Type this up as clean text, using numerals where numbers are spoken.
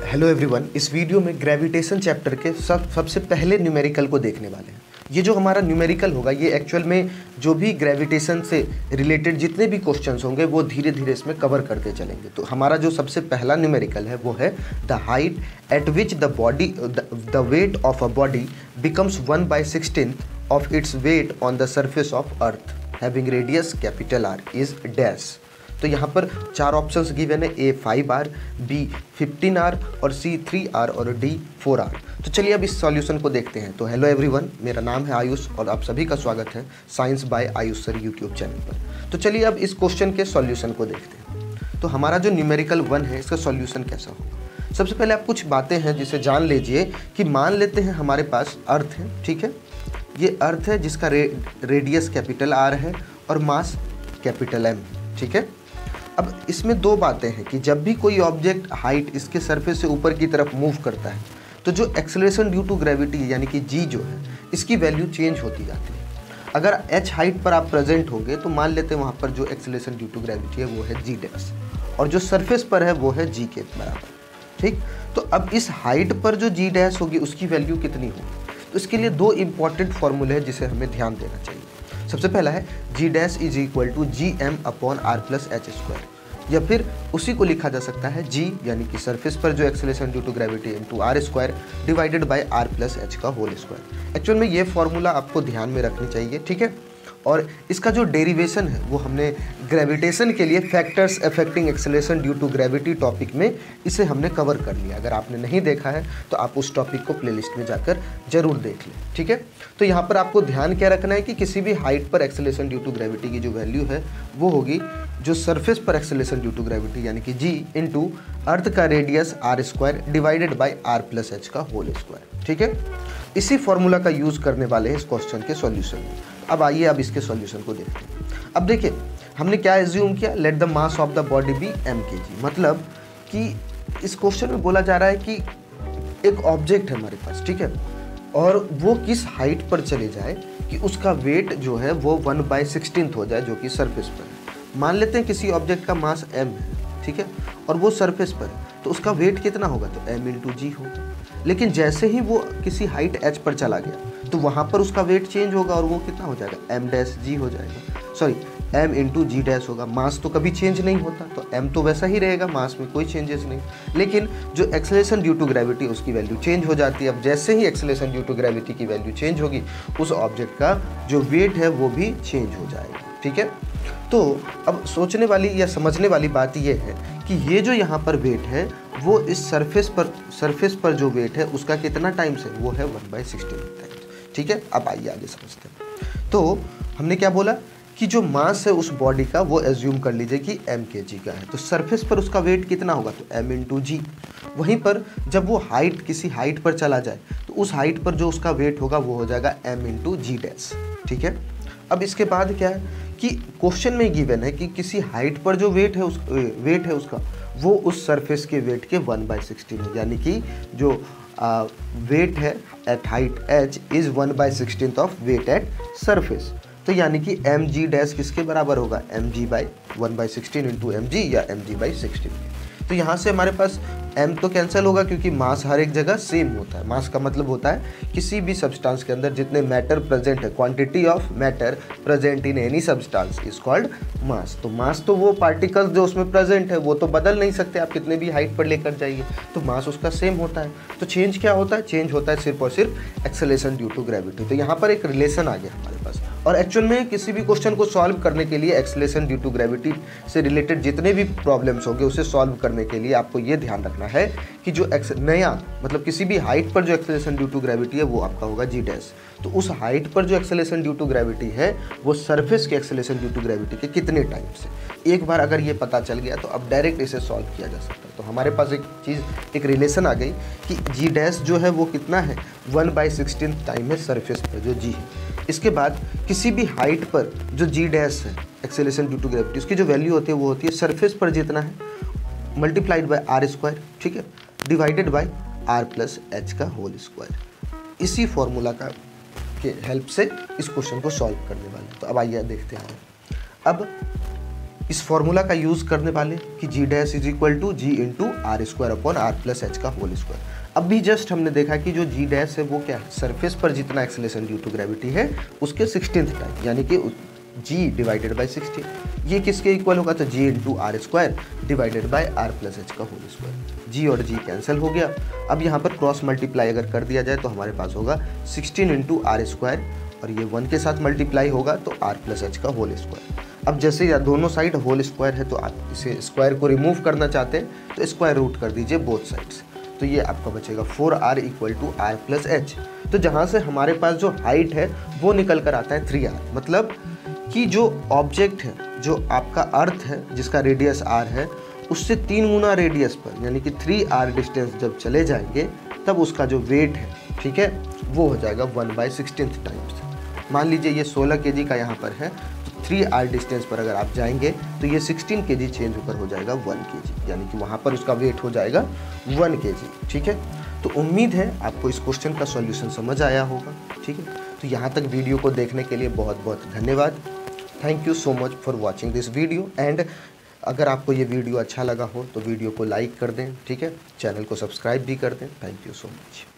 Hello everyone, इस video में gravitation chapter के सबसे पहले न्यूमेरिकल को देखने वाले हैं। ये जो हमारा न्यूमेरिकल होगा ये एक्चुअल में जो भी ग्रेविटेशन से रिलेटेड जितने भी क्वेश्चंस होंगे वो धीरे धीरे इसमें कवर करते चलेंगे। तो हमारा जो सबसे पहला न्यूमेरिकल है वो है the height eight which the weight of a body becomes 1/16 of its weight on the surface of earth having radius capital R is dash. तो यहाँ पर चार ऑप्शंस गिवन है, ए 5R, बी 15R और सी 3R और डी 4R। तो चलिए अब इस सॉल्यूशन को देखते हैं। तो हेलो एवरीवन, मेरा नाम है आयुष और आप सभी का स्वागत है science by Ayush sir YouTube channel पर। तो चलिए अब इस क्वेश्चन के सॉल्यूशन को देखते हैं। तो हमारा जो न्यूमेरिकल 1 है इसका सॉल्यूशन कैसा होगा। सबसे पहले आप कुछ बातें हैं जिसे जान लीजिए कि मान लेते हैं हमारे पास अर्थ है, ठीक है। ये अर्थ है जिसका रेडियस कैपिटल R है और मास कैपिटल M, ठीक है। अब इसमें दो बातें हैं कि जब भी कोई ऑब्जेक्ट हाइट इसके सरफेस से ऊपर की तरफ मूव करता है तो जो एक्सेलरेशन ड्यू टू ग्रेविटी यानी कि जी जो है इसकी वैल्यू चेंज होती जाती है। अगर h हाइट पर आप प्रेजेंट होंगे तो मान लेते हैं वहाँ पर जो एक्सेलरेशन ड्यू टू ग्रेविटी है वो है जी डैश और जो सरफेस पर है वो है जी के बराबर, ठीक। तो अब इस हाइट पर जो जी डैश होगी उसकी वैल्यू कितनी होगी। तो इसके लिए दो इंपॉर्टेंट फॉर्मूले हैं जिसे हमें ध्यान देना चाहिए। सबसे पहला है g dash is equal to g m upon r plus h square, या फिर उसी को लिखा जा सकता है जी यानी कि सरफेस पर जो acceleration due to gravity into r square divided by r plus h का होल स्क्वायर। एक्चुअल में ये फॉर्मूला आपको ध्यान में रखनी चाहिए, ठीक है। और इसका जो डेरिवेशन है वो हमने ग्रेविटेशन के लिए factors affecting acceleration due to gravity topic में इसे हमने कवर कर लिया। अगर आपने नहीं देखा है तो आप उस टॉपिक को प्लेलिस्ट में जाकर जरूर देख लें, ठीक है। तो यहाँ पर आपको ध्यान क्या रखना है कि किसी भी हाइट पर एक्सेलरेशन ड्यू टू ग्रेविटी की जो वैल्यू है वो होगी जो सरफेस पर एक्सेलरेशन ड्यू टू ग्रेविटी यानी कि जी इंटू अर्थ का radius r square divided by r plus h का होल स्क्वायर, ठीक है। इसी फॉर्मूला का यूज़ करने वाले हैं इस क्वेश्चन के सॉल्यूशन में। अब आइए अब इसके सॉल्यूशन को देखते हैं। अब देखिए हमने क्या एज्यूम किया, let the mass of the body be mkg। मतलब कि इस क्वेश्चन में बोला जा रहा है कि एक ऑब्जेक्ट है हमारे पास, ठीक है, और वो किस हाइट पर चले जाए कि उसका वेट जो है वो 1/16 हो जाए जो कि सरफेस पर है। मान लेते हैं किसी ऑब्जेक्ट का मास m है, ठीक है, और वो सरफेस पर है तो उसका वेट कितना होगा, तो m इंटू जी होगा। लेकिन जैसे ही वो किसी हाइट h पर चला गया तो वहाँ पर उसका वेट चेंज होगा और वो कितना हो जाएगा, m डैश जी हो जाएगा, सॉरी m इंटू जी डैश होगा। मास तो कभी चेंज नहीं होता तो m तो वैसा ही रहेगा, मास में कोई चेंजेस नहीं। लेकिन जो एक्सेलरेशन ड्यू टू ग्रेविटी उसकी वैल्यू चेंज हो जाती है। अब जैसे ही एक्सेलरेशन ड्यू टू ग्रेविटी की वैल्यू चेंज होगी उस ऑब्जेक्ट का जो वेट है वो भी चेंज हो जाएगा, ठीक है। तो अब सोचने वाली या समझने वाली बात यह है कि ये जो यहाँ पर वेट है वो इस सरफेस पर जो वेट है उसका कितना टाइम्स है, वो है 1/16 टाइम्स, ठीक है। अब आइए आगे समझते हैं। तो हमने क्या बोला कि जो मास है उस बॉडी का वो एज्यूम कर लीजिए कि mkg का है। तो सरफेस पर उसका वेट कितना होगा, तो m इंटू जी। वहीं पर जब वो हाइट किसी हाइट पर चला जाए तो उस हाइट पर जो उसका वेट होगा वो हो जाएगा m इंटू जी डैश, ठीक है। अब इसके बाद क्या है कि क्वेश्चन में गिवन है कि किसी हाइट पर जो वेट है उसका वो उस सरफेस के वेट के 1/16 है, यानी कि जो वेट है at height h is 1/16 of weight at surface. तो यानी कि एम जी डैश किसके बराबर होगा, m g by 1/16 into m g या एम जी बाई 16। तो यहाँ से हमारे पास m तो कैंसिल होगा क्योंकि मास हर एक जगह सेम होता है। मास का मतलब होता है किसी भी सब्सटेंस के अंदर जितने मैटर प्रेजेंट है, quantity of matter present in any substance is called मास। तो मास तो वो पार्टिकल्स जो उसमें प्रेजेंट है वो तो बदल नहीं सकते, आप कितने भी हाइट पर लेकर जाइए, तो मास उसका सेम होता है। तो चेंज क्या होता है, चेंज होता है सिर्फ और सिर्फ एक्सेलरेशन ड्यू टू ग्रेविटी। तो यहाँ पर एक रिलेशन आ गया हमारे पास। और एक्चुअल में किसी भी क्वेश्चन को सॉल्व करने के लिए एक्सेलरेशन ड्यू टू ग्रेविटी से रिलेटेड जितने भी प्रॉब्लम्स होंगे उसे सॉल्व करने के लिए आपको ये ध्यान रखना है कि जो नया मतलब किसी भी हाइट पर जो एक्सेलरेशन ड्यू टू ग्रेविटी है वो आपका होगा जी डैश। तो उस हाइट पर जो एक्सेलरेशन ड्यू टू ग्रेविटी है वो सरफेस के एक्सेलरेशन ड्यू टू ग्रेविटी के कितने टाइम से। एक बार अगर ये पता चल गया तो अब डायरेक्ट इसे सॉल्व किया जा सकता है। तो हमारे पास एक रिलेशन आ गई कि जी डैश जो है वो कितना है, 1/16 टाइम है सरफेस पर जो जी है। इसके बाद किसी भी हाइट पर जो जी डैश है एक्सेलरेशन ड्यू टू ग्रेविटी उसकी जो वैल्यू होती है वो होती है सरफेस पर जितना है मल्टीप्लाइड बाय आर स्क्वायर, ठीक है, divided by r plus h का होल स्क्वायर। इसी फॉर्मूला का के हेल्प से इस क्वेश्चन को सॉल्व करने वाले हैं। तो अब आइए देखते हैं। अब इस फॉर्मूला का यूज़ करने वाले कि g dash is equal to g into r square upon r plus h का होल स्क्वायर। अब भी जस्ट हमने देखा कि जो जी डैश है वो क्या है, सरफेस पर जितना एक्सेलरेशन ड्यू टू ग्रेविटी है उसके 16th टाइम, यानी कि जी डिवाइडेड बाई 16। ये किसके इक्वल होगा, तो g into r square divided by r plus h का होल स्क्वायर। जी और जी कैंसिल हो गया। अब यहाँ पर क्रॉस मल्टीप्लाई अगर कर दिया जाए तो हमारे पास होगा 16 इंटू आर स्क्वायर, और ये 1 के साथ मल्टीप्लाई होगा तो आर प्लस एच का होल स्क्वायर। अब जैसे या दोनों साइड होल स्क्वायर है तो आप इसे स्क्वायर को रिमूव करना चाहते हैं तो स्क्वायर रूट कर दीजिए बोथ साइड्स, तो ये आपका बचेगा 4r equal to R plus H. तो जहाँ से हमारे पास जो हाइट है वो निकल कर आता है 3r, मतलब कि जो ऑब्जेक्ट है, जो आपका अर्थ है जिसका रेडियस r है, उससे 3 गुना रेडियस पर यानी कि 3r डिस्टेंस जब चले जाएंगे तब उसका जो वेट है, ठीक है, वो हो जाएगा 1/16 टाइम्स। मान लीजिए ये 16 kg का यहाँ पर है, तो 3r डिस्टेंस पर अगर आप जाएंगे तो ये 16 kg चेंज होकर हो जाएगा 1 kg, यानी कि वहाँ पर उसका वेट हो जाएगा 1 kg। ठीक है, तो उम्मीद है आपको इस क्वेश्चन का सॉल्यूशन समझ आया होगा। ठीक है, तो यहाँ तक वीडियो को देखने के लिए बहुत बहुत धन्यवाद। Thank you so much for watching this video. And अगर आपको ये वीडियो अच्छा लगा हो तो वीडियो को लाइक कर दें, ठीक है, चैनल को सब्सक्राइब भी कर दें। Thank you so much.